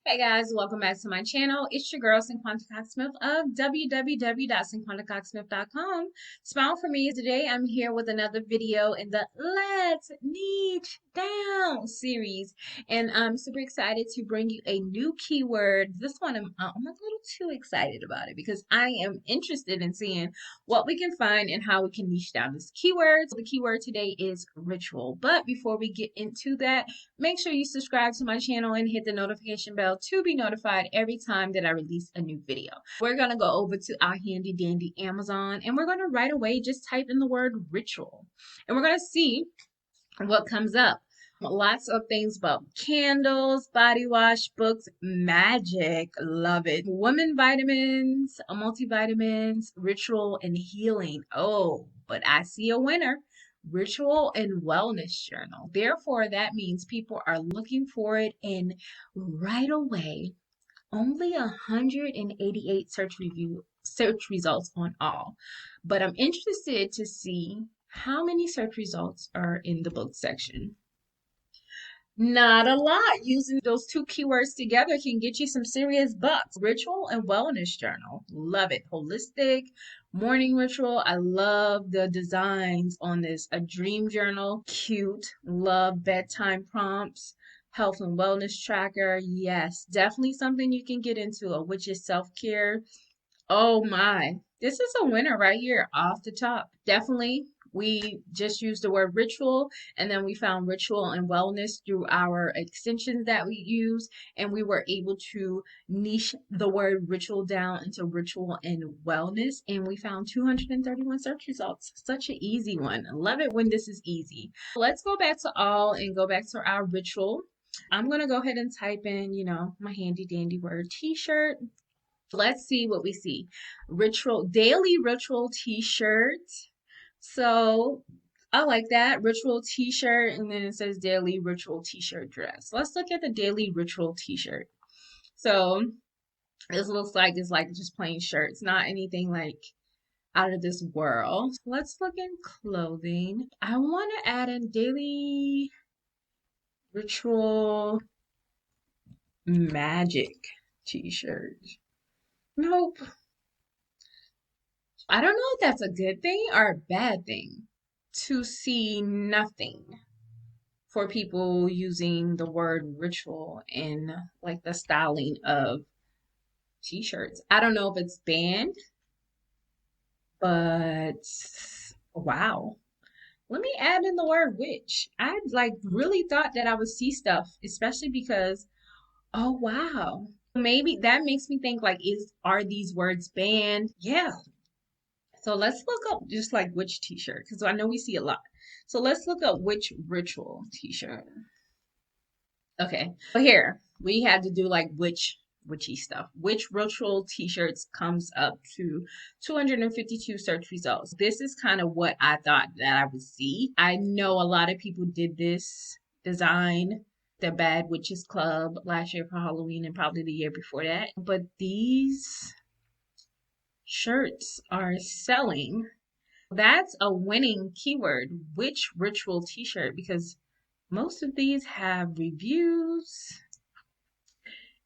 Hey guys, welcome back to my channel. It's your girl Cinquanta Cox-Smith of www.cinquantacoxsmith.com. Smile for me. Today I'm here with another video in the Let's Niche Down series, and I'm super excited to bring you a new keyword. This one I'm a little too excited about it because I am interested in seeing what we can find and how we can niche down this keyword. The keyword today is ritual, but before we get into that, make sure you subscribe to my channel and hit the notification bell to be notified every time that I release a new video. We're going to go over to our handy dandy Amazon, and we're going to right away just type in the word ritual. And we're going to see what comes up. Lots of things about candles, body wash, books, magic, love it. Women vitamins, multivitamins, ritual, and healing. Oh, but I see a winner. Ritual and wellness journal. Therefore, that means people are looking for it, and right away, only 188 search results on all. But I'm interested to see how many search results are in the book section. Not a lot. Using those two keywords together can get you some serious bucks. Ritual and wellness journal. Love it. Holistic morning ritual. I love the designs on this. A dream journal. Cute. Love bedtime prompts. Health and wellness tracker. Yes, definitely something you can get into. A witch's self-care. Oh my. This is a winner right here off the top. Definitely. We just used the word ritual, and then we found ritual and wellness through our extensions that we use, and we were able to niche the word ritual down into ritual and wellness, and we found 231 search results. Such an easy one. I love it when this is easy. Let's go back to all and go back to our ritual. I'm going to go ahead and type in, my handy dandy word t-shirt. Let's see what we see. Ritual, daily ritual t-shirt. So I like that. Ritual t-shirt, and then it says daily ritual t-shirt dress. Let's look at the daily ritual t-shirt. So this looks like it's like just plain shirts, not anything like out of this world. Let's look in clothing. I want to add in daily ritual magic t-shirt. Nope. I don't know if that's a good thing or a bad thing to see nothing for people using the word ritual in like the styling of t-shirts. I don't know if it's banned, but wow. Let me add in the word witch. I like really thought that I would see stuff, especially because, oh wow. Maybe that makes me think like, are these words banned? Yeah. So let's look up just like which t-shirt, because I know we see a lot. So let's look up which ritual t-shirt. Okay, so here we had to do like which witchy stuff. Which ritual t-shirts comes up to 252 search results. This is kind of what I thought that I would see. I know a lot of people did this design, the Bad Witches Club, last year for Halloween and probably the year before that. But these shirts are selling. That's a winning keyword, which ritual t-shirt, because most of these have reviews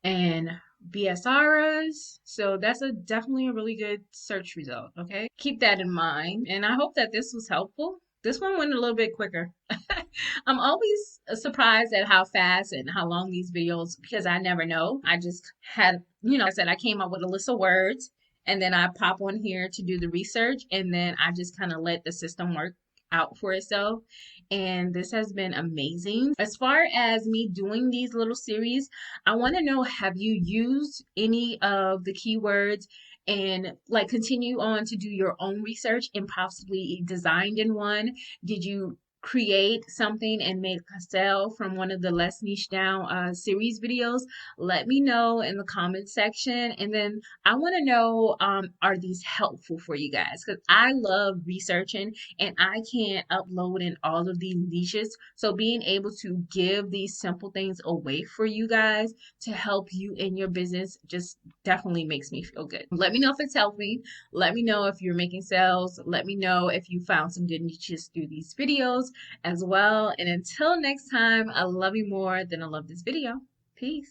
and BSRs. So that's definitely a really good search result. Okay. Keep that in mind. And I hope that this was helpful. This one went a little bit quicker. I'm always surprised at how fast and how long these videos, because I never know. I just had, I said I came up with a list of words, and then I pop on here to do the research, and then I just kind of let the system work out for itself. And this has been amazing. As far as me doing these little series, I want to know, have you used any of the keywords and like continue on to do your own research and possibly designed in one? Did you create something and make a sell from one of the Less Niche Down series videos? Let me know in the comment section. And then I want to know, are these helpful for you guys? Because I love researching and I can't upload in all of these niches. So being able to give these simple things away for you guys to help you in your business just definitely makes me feel good. Let me know if it's helping. Let me know if you're making sales. Let me know if you found some good niches through these videos as well. And until next time, I love you more than I love this video. Peace.